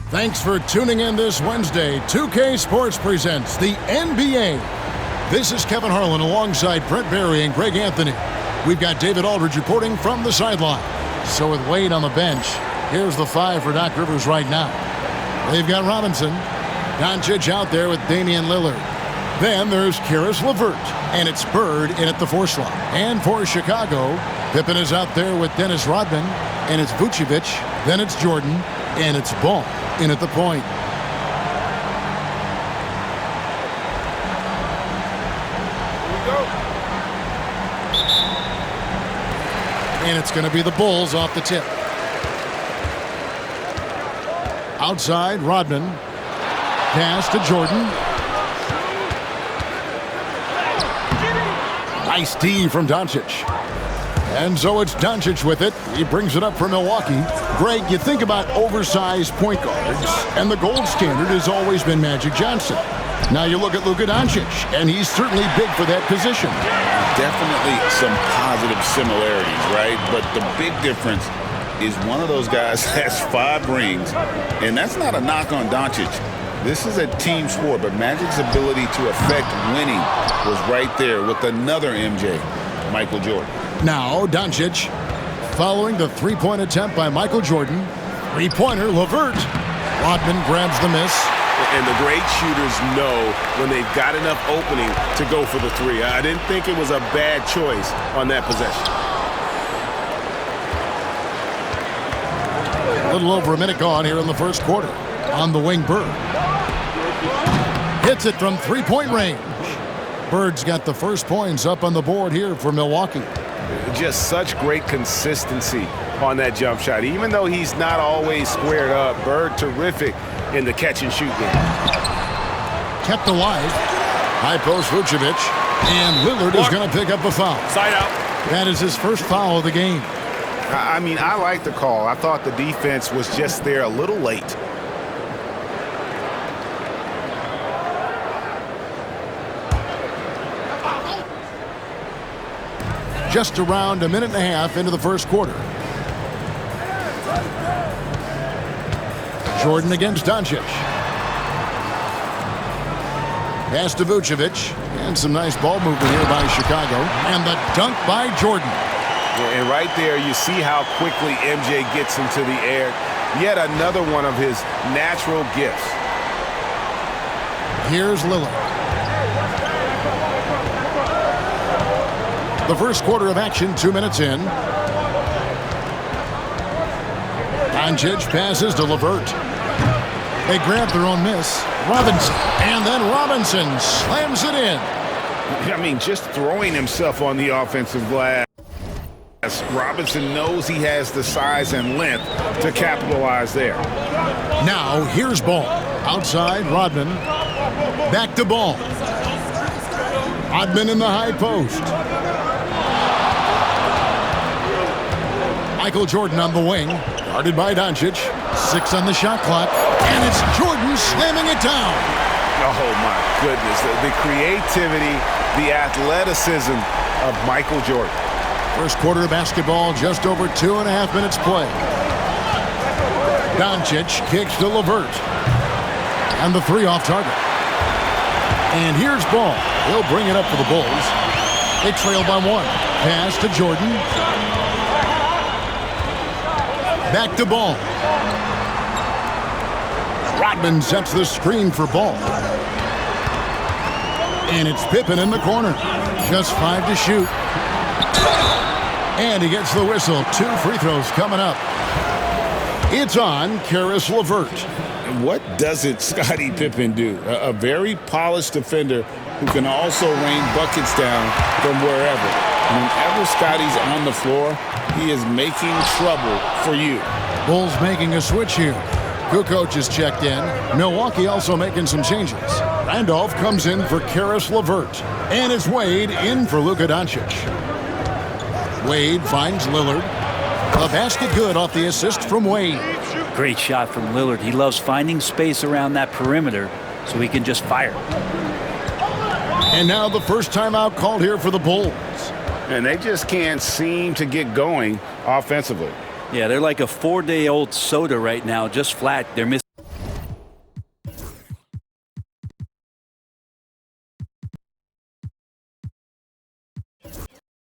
Thanks for tuning in this Wednesday. 2K Sports presents the NBA. This is Kevin Harlan alongside Brent Barry and Greg Anthony. We've got David Aldridge reporting from the sideline. So with Wade on the bench, here's the five for Doc Rivers right now. They've got Robinson, Doncic out there with Damian Lillard. Then there's Caris LeVert, and it's Bird in at the 4 slot. And for Chicago, Pippen is out there with Dennis Rodman, and it's Vucevic, then it's Jordan, and it's Ball in at the point. And it's going to be the Bulls off the tip. Outside, Rodman. Pass to Jordan. Nice D from Doncic. And so it's Doncic with it. He brings it up for Milwaukee. Greg, you think about oversized point guards, and the gold standard has always been Magic Johnson. Now you look at Luka Doncic, and he's certainly big for that position. Definitely some positive similarities, right? But the big difference is one of those guys has 5 rings, and that's not a knock on Doncic. This is a team sport, but Magic's ability to affect winning was right there with another MJ, Michael Jordan. Now Doncic following the three-point attempt by Michael Jordan. Three-pointer, LeVert. Rodman grabs the miss. And the great shooters know when they've got enough opening to go for the 3. I didn't think it was a bad choice on that possession. A little over a minute gone here in the first quarter. On the wing, Bird. Hits it from three-point range. Bird's got the first points up on the board here for Milwaukee. Just such great consistency on that jump shot. Even though he's not always squared up, Bird terrific in the catch-and-shoot game. Kept alive. High post Vucevic. And Lillard is going to pick up a foul. Side out. That is his first foul of the game. I mean, I like the call. I thought the defense was just there a little late. Just around a minute and a half into the first quarter. Jordan against Doncic. Pass to Vucevic. And some nice ball movement here by Chicago. And the dunk by Jordan. And right there, you see how quickly MJ gets into the air. Yet another one of his natural gifts. Here's Lillard. The first quarter of action, 2 minutes in. Doncic passes to LeVert. They grab their own miss. Robinson. And then Robinson slams it in. I mean, just throwing himself on the offensive glass. Robinson knows he has the size and length to capitalize there. Now, here's Ball. Outside, Rodman. Back to Ball. Rodman in the high post. Michael Jordan on the wing. Guarded by Doncic. 6 on the shot clock. And it's Jordan slamming it down. Oh, my goodness. The creativity, the athleticism of Michael Jordan. First quarter of basketball, just over 2.5 minutes play. Doncic kicks to LeVert. And the 3 off target. And here's Ball. He'll bring it up for the Bulls. They trail by 1. Pass to Jordan. Back to Ball. Rodman sets the screen for Ball. And it's Pippen in the corner. Just 5 to shoot. And he gets the whistle. 2 free throws coming up. It's on Caris LeVert. What doesn't Scottie Pippen do? A very polished defender who can also rain buckets down from wherever. Whenever Scottie's on the floor, he is making trouble for you. Bulls making a switch here. Kukoc is checked in. Milwaukee also making some changes. Randolph comes in for Caris LeVert. And it's Wade in for Luka Doncic. Wade finds Lillard. The basket good off the assist from Wade. Great shot from Lillard. He loves finding space around that perimeter so he can just fire. And now the first timeout called here for the Bulls. And they just can't seem to get going offensively. Yeah, they're like a 4-day-old soda right now, just flat. They're missing.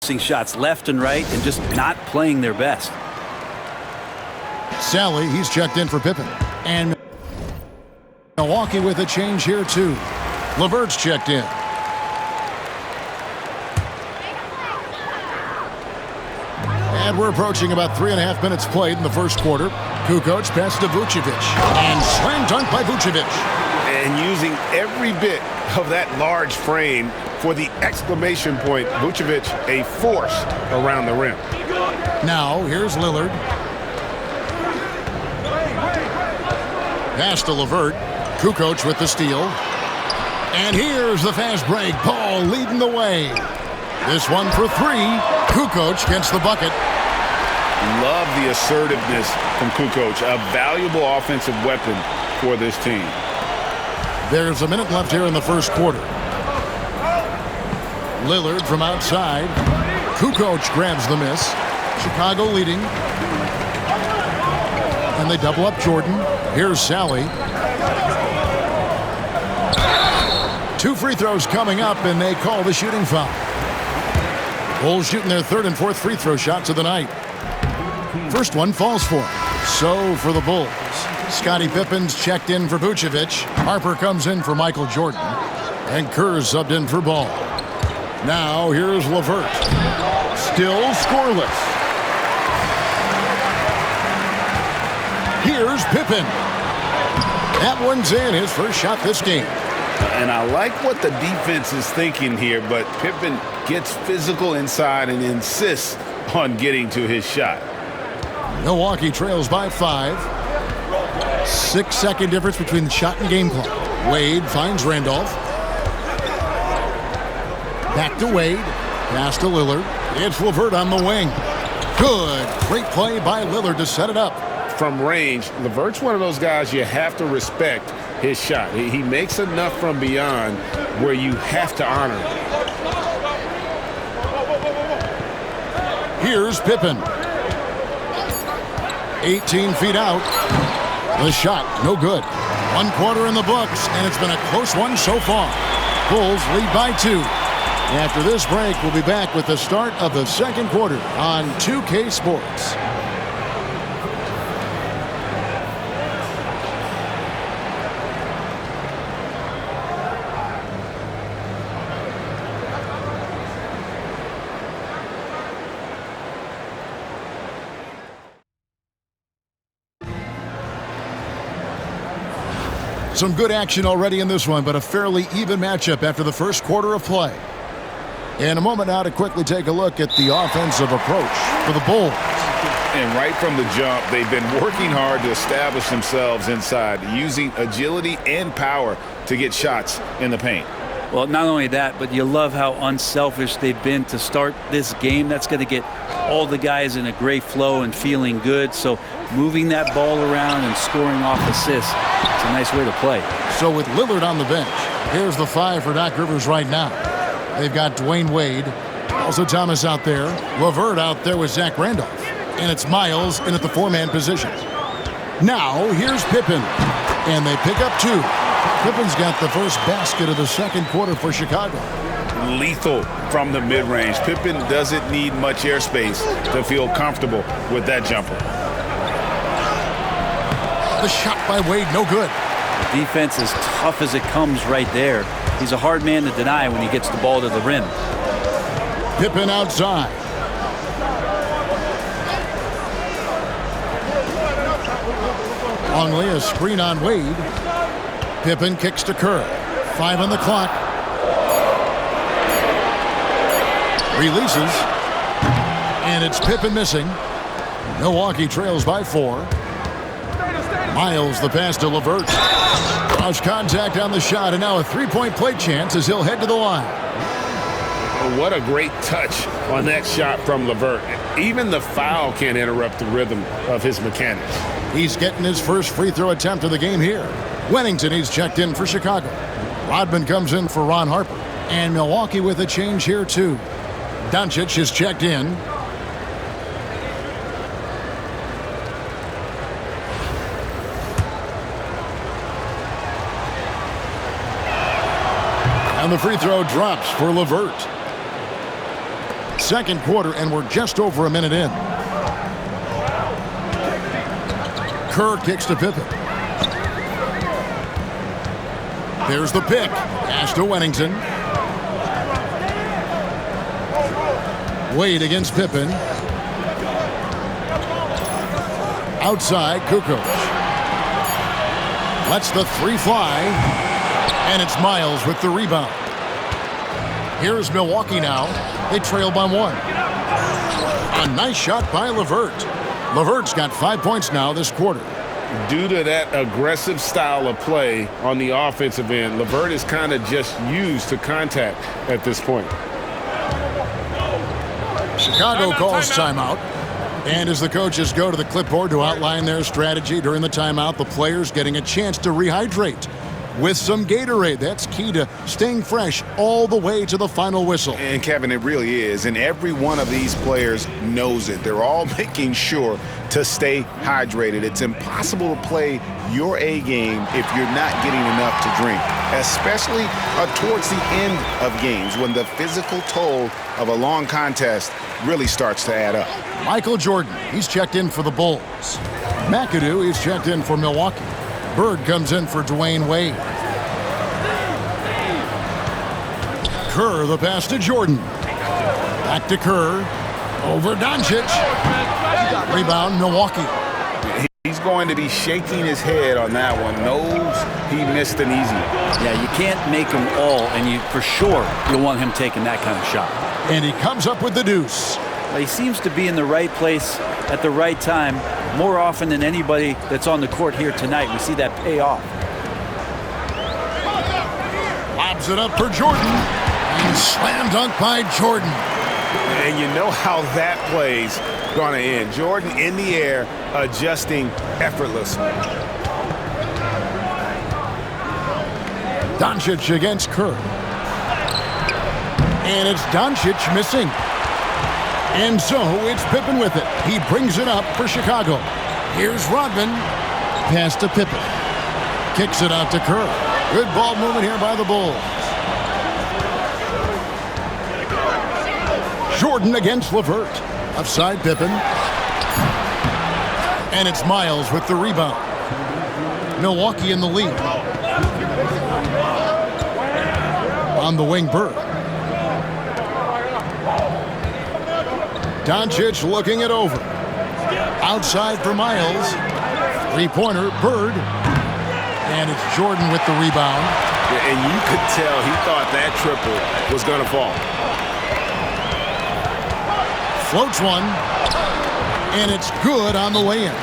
shots left and right and just not playing their best. Sally, he's checked in for Pippen. And Milwaukee with a change here, too. LeVert's checked in. And we're approaching about 3.5 minutes played in the first quarter. Kukoc pass to Vucevic. And slam dunk by Vucevic. And using every bit of that large frame for the exclamation point, Vucevic a force around the rim. Now, here's Lillard. Pass to LeVert. Kukoc with the steal. And here's the fast break. Paul leading the way. This one for three. Kukoc gets the bucket. Love the assertiveness from Kukoc. A valuable offensive weapon for this team. There's a minute left here in the first quarter. Lillard from outside. Kukoc grabs the miss. Chicago leading. And they double up Jordan. Here's Sally. 2 free throws coming up, and they call the shooting foul. Bulls shooting their 3rd and 4th free throw shots of the night. First one falls for him. So for the Bulls, Scottie Pippen's checked in for Vucevic. Harper comes in for Michael Jordan. And Kerr's subbed in for Ball. Now here's LeVert. Still scoreless. Here's Pippen. That one's in, his first shot this game. And I like what the defense is thinking here, but Pippen gets physical inside and insists on getting to his shot. Milwaukee trails by 5. 6-second difference between the shot and game clock. Wade finds Randolph. Back to Wade. Pass to Lillard. It's LeVert on the wing. Good. Great play by Lillard to set it up. From range, LeVert's one of those guys you have to respect his shot. He makes enough from beyond where you have to honor him. Here's Pippen. 18 feet out. The shot, no good. 1 quarter in the books, and it's been a close one so far. Bulls lead by 2. After this break, we'll be back with the start of the second quarter on 2K Sports. Some good action already in this one, but a fairly even matchup after the first quarter of play. In a moment now to quickly take a look at the offensive approach for the Bulls. And right from the jump, they've been working hard to establish themselves inside, using agility and power to get shots in the paint. Well, not only that, but you love how unselfish they've been to start this game. That's going to get all the guys in a great flow and feeling good. So moving that ball around and scoring off assists, it's a nice way to play. So with Lillard on the bench, here's the 5 for Doc Rivers right now. They've got Dwayne Wade, also Thomas out there, LeVert out there with Zach Randolph, and it's Miles in at the 4-man position. Now here's Pippen, and they pick up 2. Pippen's got the first basket of the second quarter for Chicago. Lethal from the mid-range. Pippen doesn't need much airspace to feel comfortable with that jumper. The shot by Wade, no good. The defense is tough as it comes right there. He's a hard man to deny when he gets the ball to the rim. Pippen outside. Longley, a screen on Wade. Pippen kicks to Kerr. 5 on the clock. Releases. And it's Pippen missing. Milwaukee trails by 4. Miles the pass to LeVert. Cross contact on the shot, and now a 3-point play chance as he'll head to the line. What a great touch on that shot from LeVert. Even the foul can't interrupt the rhythm of his mechanics. He's getting his first free throw attempt of the game here. Wennington, he's checked in for Chicago. Rodman comes in for Ron Harper. And Milwaukee with a change here, too. Doncic is checked in. And the free throw drops for LeVert. second quarter, and we're just over a minute in. Kerr kicks to Pippen. There's the pick. Pass to Wennington. Wade against Pippen. Outside, Kukoc. Lets the three fly. And it's Miles with the rebound. Here's Milwaukee now. They trail by 1. A nice shot by LeVert. LeVert's got 5 points now this quarter. Due to that aggressive style of play on the offensive end, LeVert is kind of just used to contact at this point. Chicago calls timeout. And as the coaches go to the clipboard to outline their strategy during the timeout, the players getting a chance to rehydrate with some Gatorade. That's key to staying fresh all the way to the final whistle. And Kevin, it really is. And every one of these players knows it. They're all making sure to stay hydrated. It's impossible to play your A game if you're not getting enough to drink, especially towards the end of games when the physical toll of a long contest really starts to add up. Michael Jordan, he's checked in for the Bulls. McAdoo, he's checked in for Milwaukee. Bird comes in for Dwayne Wade. Kerr, the pass to Jordan. Back to Kerr. Over Doncic. Rebound, Milwaukee. He's going to be shaking his head on that one. Knows he missed an easy one. Yeah, you can't make them all, and for sure you'll want him taking that kind of shot. And he comes up with the deuce. Well, he seems to be in the right place at the right time more often than anybody that's on the court here tonight. We see that pay off. Lobs it up for Jordan. And slam dunk by Jordan. And you know how that play's going to end. Jordan in the air, adjusting effortlessly. Doncic against Kerr. And it's Doncic missing. And so it's Pippen with it. He brings it up for Chicago. Here's Rodman. Pass to Pippen. Kicks it out to Kerr. Good ball movement here by the Bulls. Jordan against LeVert. Upside Pippen. And it's Miles with the rebound. Milwaukee in the lead. On the wing, Bird. Doncic looking it over. Outside for Miles. Three-pointer, Bird. And it's Jordan with the rebound. Yeah, and you could tell he thought that triple was going to fall. Floats one. And it's good on the way in.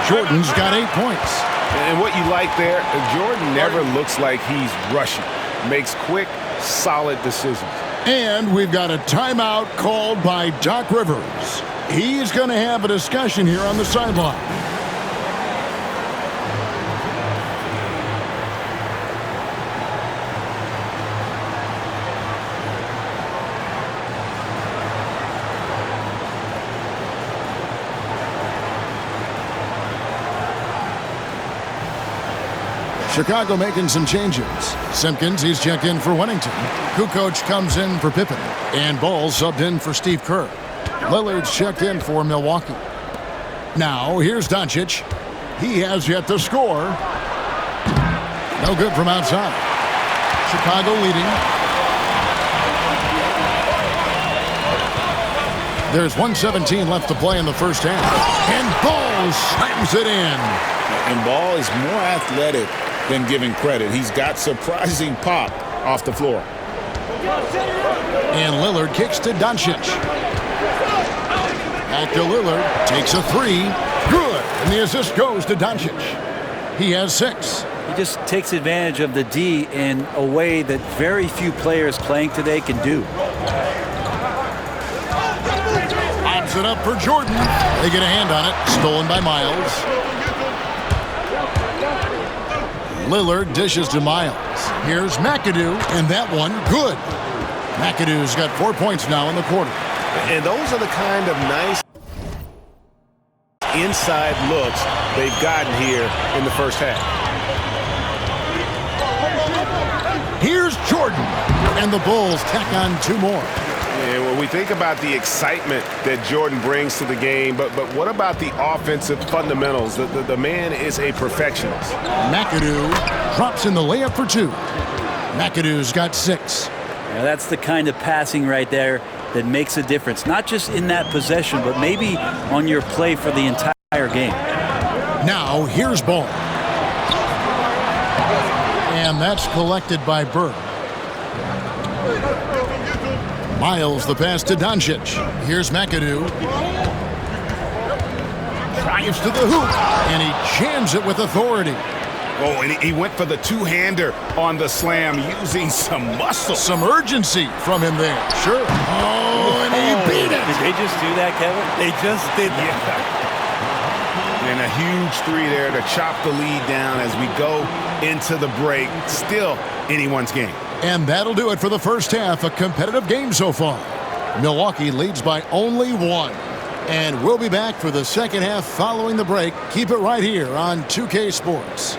Jordan's got 8 points. And what you like there, Jordan never looks like he's rushing. Makes quick, solid decisions. And we've got a timeout called by Doc Rivers. He's going to have a discussion here on the sideline. Chicago making some changes. Simpkins, he's checked in for Wennington. Kukoc comes in for Pippen. And Ball subbed in for Steve Kerr. Lillard's checked in for Milwaukee. Now, here's Doncic. He has yet to score. No good from outside. Chicago leading. There's 1:17 left to play in the first half. And Ball slams it in. And Ball is more athletic than giving credit. He's got surprising pop off the floor. And Lillard kicks to Doncic. Back to Lillard. Takes a three. Good. And the assist goes to Doncic. He has 6. He just takes advantage of the D in a way that very few players playing today can do. Lobs it up for Jordan. They get a hand on it. Stolen by Miles. Lillard dishes to Miles. Here's McAdoo, and that one, good. McAdoo's got 4 points now in the quarter. And those are the kind of nice inside looks they've gotten here in the first half. Here's Jordan, and the Bulls tack on 2 more. And when we think about the excitement that Jordan brings to the game, but what about the offensive fundamentals? The man is a perfectionist. McAdoo drops in the layup for 2. McAdoo's got 6. Now that's the kind of passing right there that makes a difference, not just in that possession, but maybe on your play for the entire game. Now here's Ball. And that's collected by Bird. Miles the pass to Doncic. Here's McAdoo. Drives to the hoop, and he jams it with authority. Oh, and he went for the two-hander on the slam using some muscle. Some urgency from him there. Sure. Oh, and he beat it. Did they just do that, Kevin? They just did that. Yeah. And a huge 3 there to chop the lead down as we go into the break. Still anyone's game. And that'll do it for the first half. A competitive game so far. Milwaukee leads by only 1. And we'll be back for the second half following the break. Keep it right here on 2K Sports.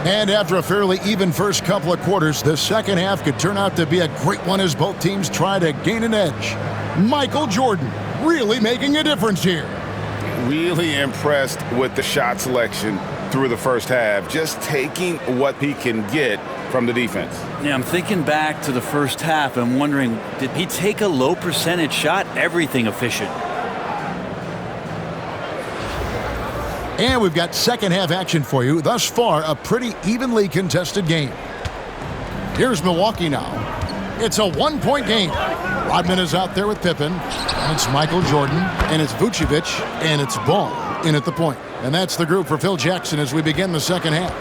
And after a fairly even first couple of quarters, the second half could turn out to be a great one as both teams try to gain an edge. Michael Jordan really making a difference here. Really impressed with the shot selection through the first half, just taking what he can get from the defense. Yeah, I'm thinking back to the first half and wondering, did he take a low percentage shot? Everything efficient. And we've got second half action for you. Thus far, a pretty evenly contested game. Here's Milwaukee now. It's a 1-point game. Rodman is out there with Pippen, and it's Michael Jordan, and it's Vucevic, and it's Ball in at the point. And that's the group for Phil Jackson as we begin the second half.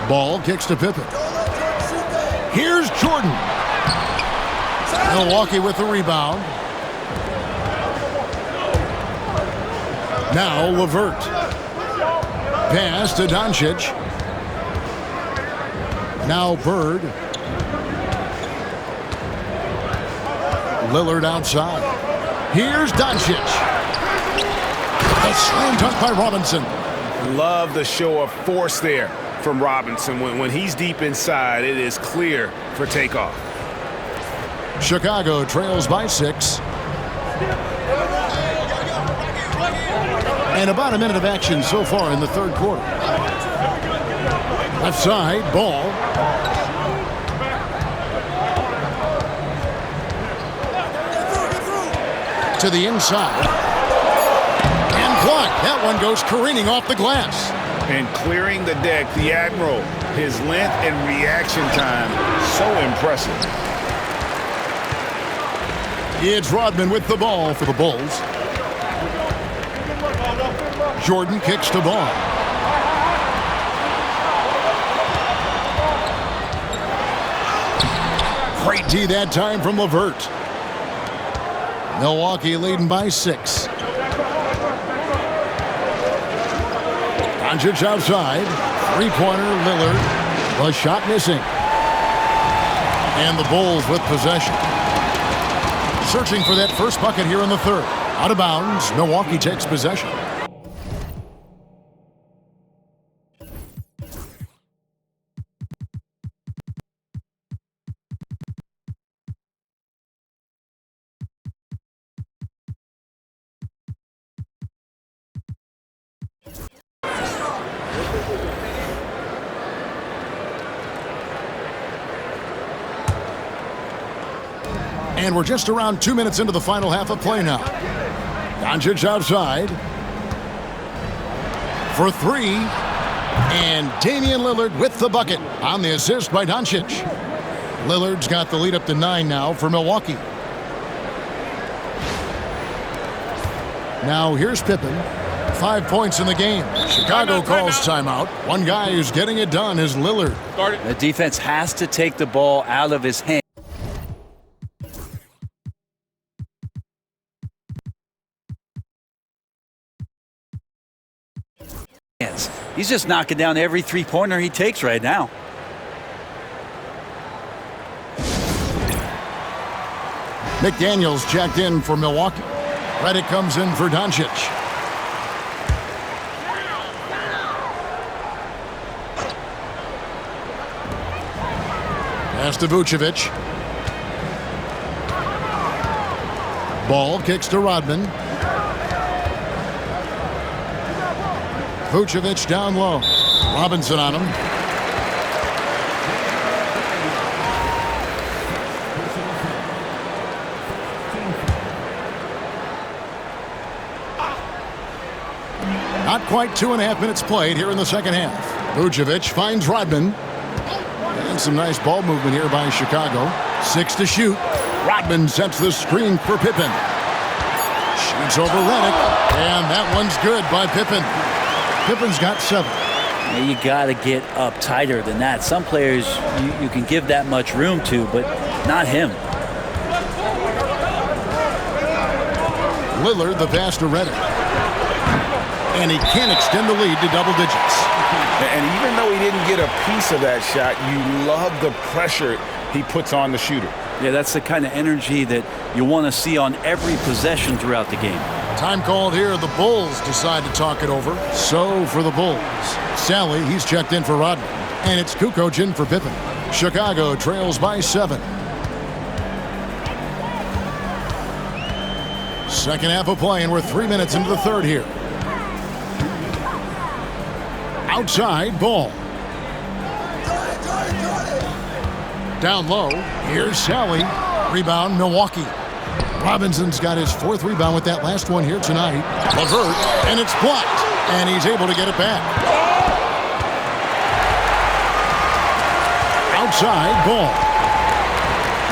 Ball kicks to Pippen. Here's Jordan. Milwaukee with the rebound. Now LeVert. Pass to Doncic. Now Bird. Lillard outside. Here's Doncic. A slam dunk by Robinson. Love the show of force there from Robinson. When he's deep inside, it is clear for takeoff. Chicago trails by 6. And about a minute of action so far in the third quarter. Left side, Ball. To the inside. And blocked. That one goes careening off the glass. And clearing the deck, the Admiral, his length and reaction time, so impressive. It's Rodman with the ball for the Bulls. Jordan kicks to Ball. Great D that time from LeVert. Milwaukee leading by 6. Doncic outside. Three-pointer, Lillard. The shot missing. And the Bulls with possession. Searching for that first bucket here in the third. Out of bounds. Milwaukee takes possession. And we're just around 2 minutes into the final half of play now. Doncic outside. For 3. And Damian Lillard with the bucket on the assist by Doncic. Lillard's got the lead up to 9 now for Milwaukee. Now here's Pippen. 5 points in the game. Chicago calls timeout. One guy who's getting it done is Lillard. The defense has to take the ball out of his hand. He's just knocking down every three-pointer he takes right now. McDaniels checked in for Milwaukee. Redick comes in for Doncic. Pass to Vucevic. Ball kicks to Rodman. Vucevic down low. Robinson on him. Not quite 2.5 minutes played here in the second half. Vucevic finds Rodman. And some nice ball movement here by Chicago. 6 to shoot. Rodman sets the screen for Pippen. Shoots over Redick. And that one's good by Pippen. Pippen's got 7. You got to get up tighter than that. Some players you can give that much room to, but not him. Lillard the pass to Redick. And he can't extend the lead to double digits. And even though he didn't get a piece of that shot, you love the pressure he puts on the shooter. Yeah, that's the kind of energy that you want to see on every possession throughout the game. Time called here. The Bulls decide to talk it over. So for the Bulls, Sally, he's checked in for Rodman. And it's Kukoc in for Pippen. Chicago trails by 7. Second half of play, and we're 3 minutes into the third here. Outside, Ball. Down low, here's Sally. Rebound, Milwaukee. Robinson's got his 4th rebound with that last one here tonight. LeVert, and it's blocked. And he's able to get it back. Outside, Ball.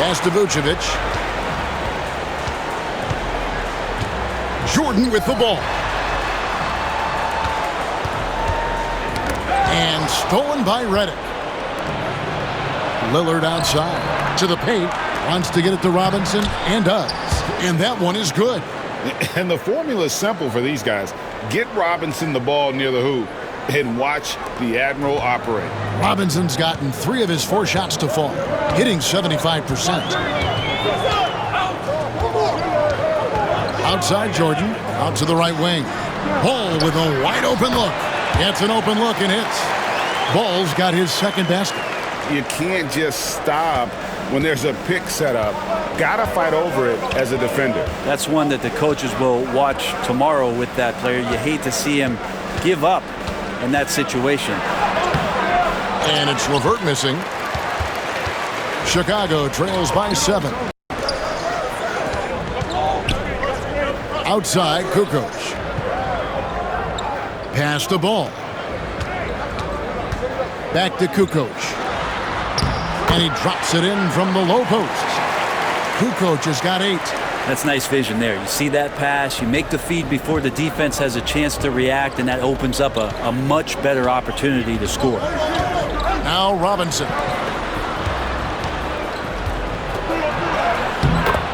Pass to Vucevic. Jordan with the ball. And stolen by Redick. Lillard outside to the paint. Wants to get it to Robinson and does. And that one is good. And the formula is simple for these guys. Get Robinson the ball near the hoop and watch the Admiral operate. Robinson's gotten 3 of his 4 shots to fall, hitting 75%. Outside Jordan, out to the right wing. Ball with a wide open look. Gets an open look and hits. Ball's got his 2nd basket. You can't just stop when there's a pick set up. Gotta fight over it as a defender. That's one that the coaches will watch tomorrow with that player. You hate to see him give up in that situation. And it's LeVert missing. Chicago trails by 7. Outside, Kukoc. Pass the ball. Back to Kukoc. And he drops it in from the low post. Kukoc has got 8. That's nice vision there. You see that pass, you make the feed before the defense has a chance to react, and that opens up a much better opportunity to score. Now Robinson.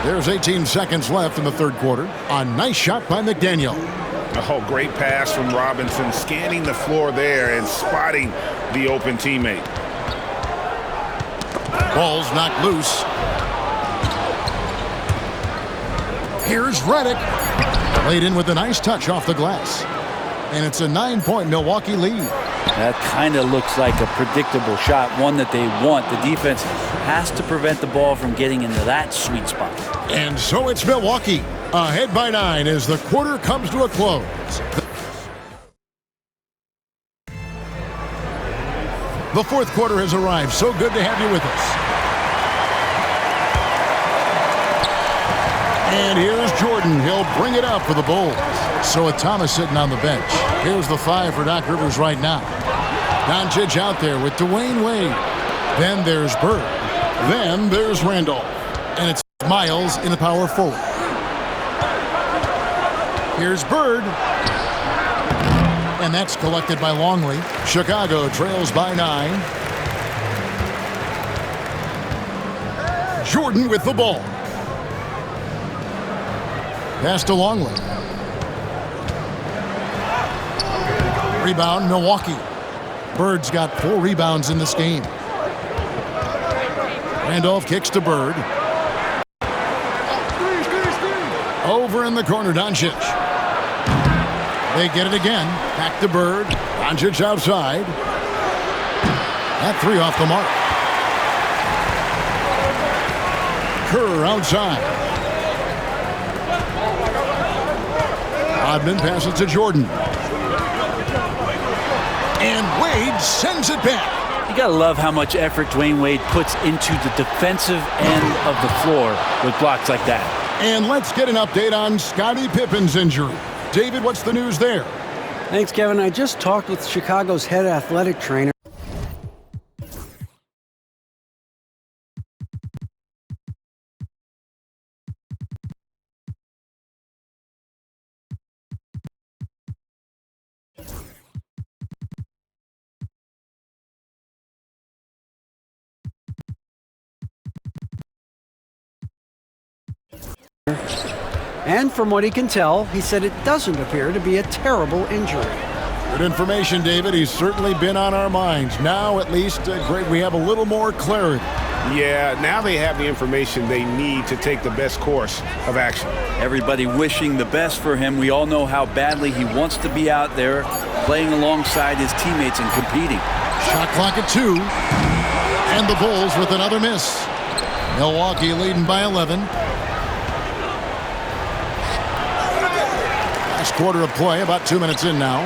There's 18 seconds left in the third quarter. A nice shot by McDaniel. Oh, great pass from Robinson, scanning the floor there and spotting the open teammate. Ball's knocked loose. Here's Redick. Laid in with a nice touch off the glass. And it's a 9-point Milwaukee lead. That kind of looks like a predictable shot, one that they want. The defense has to prevent the ball from getting into that sweet spot. And so it's Milwaukee, ahead by 9 as the quarter comes to a close. The fourth quarter has arrived. So good to have you with us. And here's Jordan. He'll bring it up for the Bulls. So with Thomas sitting on the bench. Here's the 5 for Doc Rivers right now. Doncic out there with Dwayne Wade. Then there's Bird. Then there's Randolph. And it's Miles in the power forward. Here's Bird. And that's collected by Longley. Chicago trails by 9. Jordan with the ball. Pass to Longley. Rebound, Milwaukee. Bird's got 4 rebounds in this game. Randolph kicks to Bird. Over in the corner, Doncic. They get it again. Back to Bird. Doncic outside. That 3 off the mark. Kerr outside. Rodman passes to Jordan. And Wade sends it back. You got to love how much effort Dwayne Wade puts into the defensive end of the floor with blocks like that. And let's get an update on Scottie Pippen's injury. David, what's the news there? Thanks, Kevin. I just talked with Chicago's head athletic trainer. And from what he can tell, he said it doesn't appear to be a terrible injury. Good information, David. He's certainly been on our minds. Now, at least, Greg, we have a little more clarity. Yeah, now they have the information they need to take the best course of action. Everybody wishing the best for him. We all know how badly he wants to be out there playing alongside his teammates and competing. Shot clock at 2. And the Bulls with another miss. Milwaukee leading by 11. Last quarter of play, about 2 minutes in now.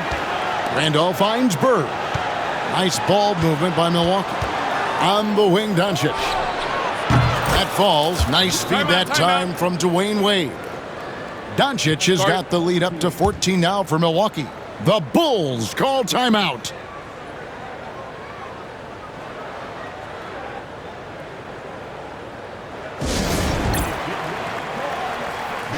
Randolph finds Bird. Nice ball movement by Milwaukee. On the wing, Doncic. That falls. Nice feed that time from Dwayne Wade. Doncic has got the lead up to 14 now for Milwaukee. The Bulls call timeout.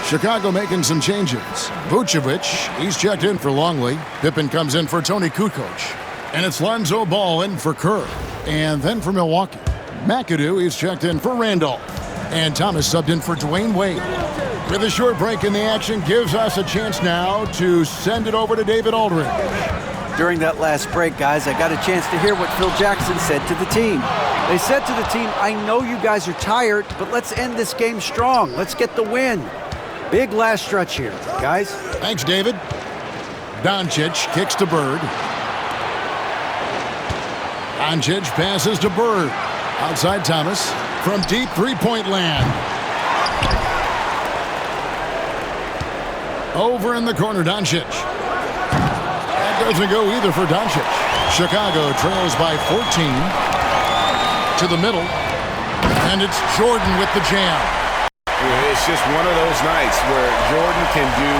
Chicago making some changes. Vucevic, he's checked in for Longley. Pippen comes in for Tony Kukoc. And it's Lonzo Ball in for Kerr. And then for Milwaukee, McAdoo, he's checked in for Randolph. And Thomas subbed in for Dwayne Wade. With a short break in the action, gives us a chance now to send it over to David Aldridge. During that last break, guys, I got a chance to hear what Phil Jackson said to the team. They said to the team, I know you guys are tired, but let's end this game strong. Let's get the win. Big last stretch here, guys. Thanks, David. Doncic kicks to Bird. Doncic passes to Bird. Outside Thomas from deep three-point land. Over in the corner, Doncic. That doesn't go either for Doncic. Chicago trails by 14. To the middle. And it's Jordan with the jam. It's just one of those nights where Jordan can do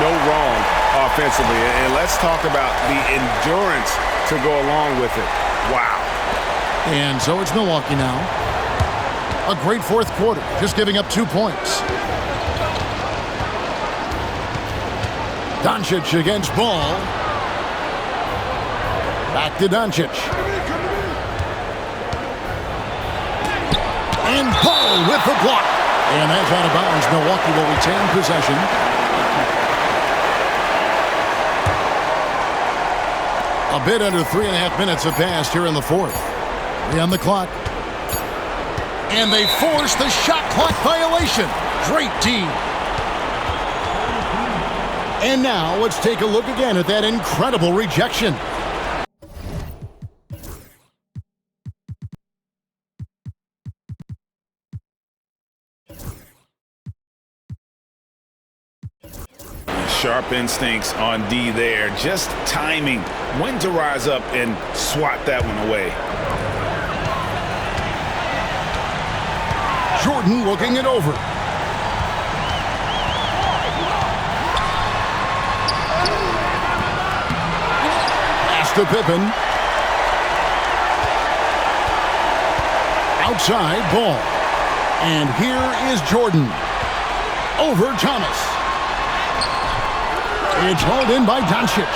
no wrong offensively. And let's talk about the endurance to go along with it. Wow. And so it's Milwaukee now. A great fourth quarter, just giving up 2 points. Doncic against Ball. Back to Doncic. And Ball with the block. And that's out of bounds. Milwaukee will retain possession. A bit under 3.5 minutes have passed here in the fourth. 3 on the clock. And they force the shot clock violation. Great D. And now let's take a look again at that incredible rejection. Sharp instincts on D there. Just timing when to rise up and swat that one away. Jordan looking it over. Pass to Pippen. Outside Ball. And here is Jordan. Over Thomas. It's hauled in by Doncic.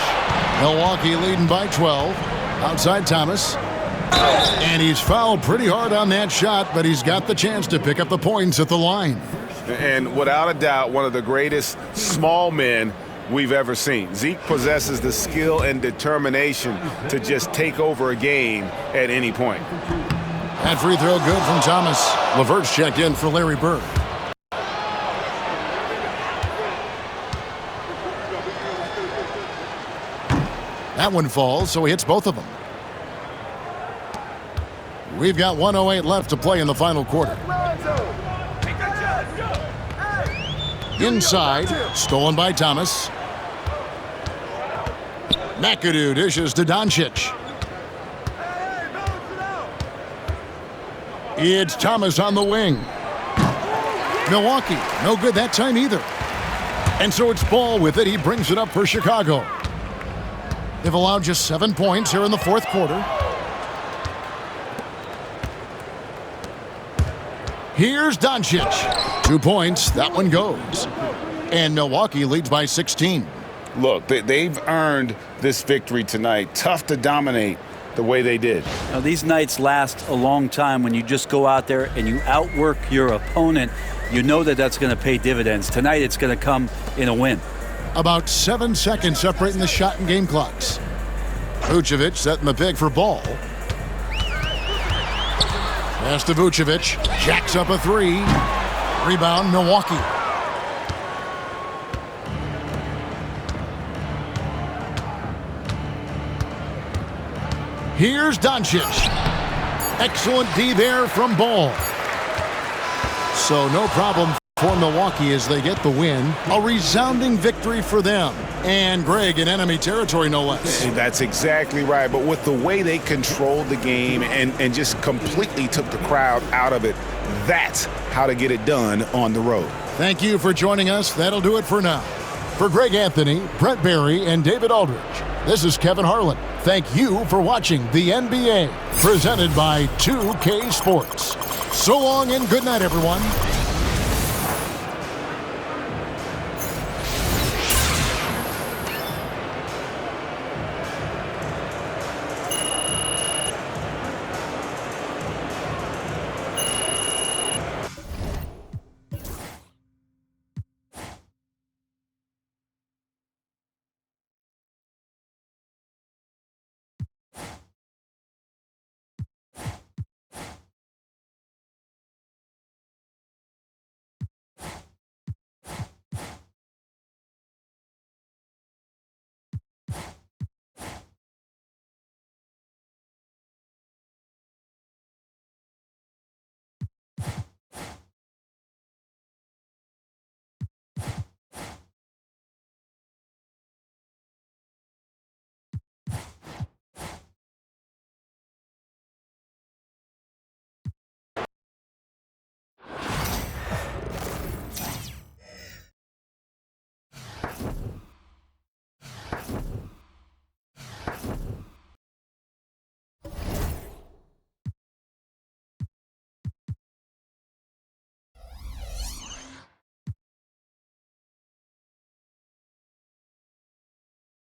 Milwaukee leading by 12. Outside Thomas. And he's fouled pretty hard on that shot, but he's got the chance to pick up the points at the line. And without a doubt, one of the greatest small men we've ever seen. Zeke possesses the skill and determination to just take over a game at any point. That free throw good from Thomas. LeVert's checked in for Larry Bird. That one falls, so he hits both of them. We've got 1:08 left to play in the final quarter. Inside, stolen by Thomas. McAdoo dishes to Doncic. It's Thomas on the wing. Milwaukee, no good that time either. And so it's Ball with it. He brings it up for Chicago. They've allowed just 7 points here in the fourth quarter. Here's Doncic. 2 points. That one goes. And Milwaukee leads by 16. Look, they've earned this victory tonight. Tough to dominate the way they did. Now, these nights last a long time when you just go out there and you outwork your opponent. You know that that's going to pay dividends. Tonight it's going to come in a win. About 7 seconds separating the shot and game clocks. Vucevic setting the pick for Ball. Pass to Vucevic. Jacks up a three. Rebound, Milwaukee. Here's Doncic. Excellent D there from Ball. So no problem for Milwaukee as they get the win. A resounding victory for them. And Greg in enemy territory, no less. That's exactly right. But with the way they controlled the game and just completely took the crowd out of it, that's how to get it done on the road. Thank you for joining us. That'll do it for now. For Greg Anthony, Brent Barry, and David Aldridge, this is Kevin Harlan. Thank you for watching the NBA, presented by 2K Sports. So long and good night, everyone.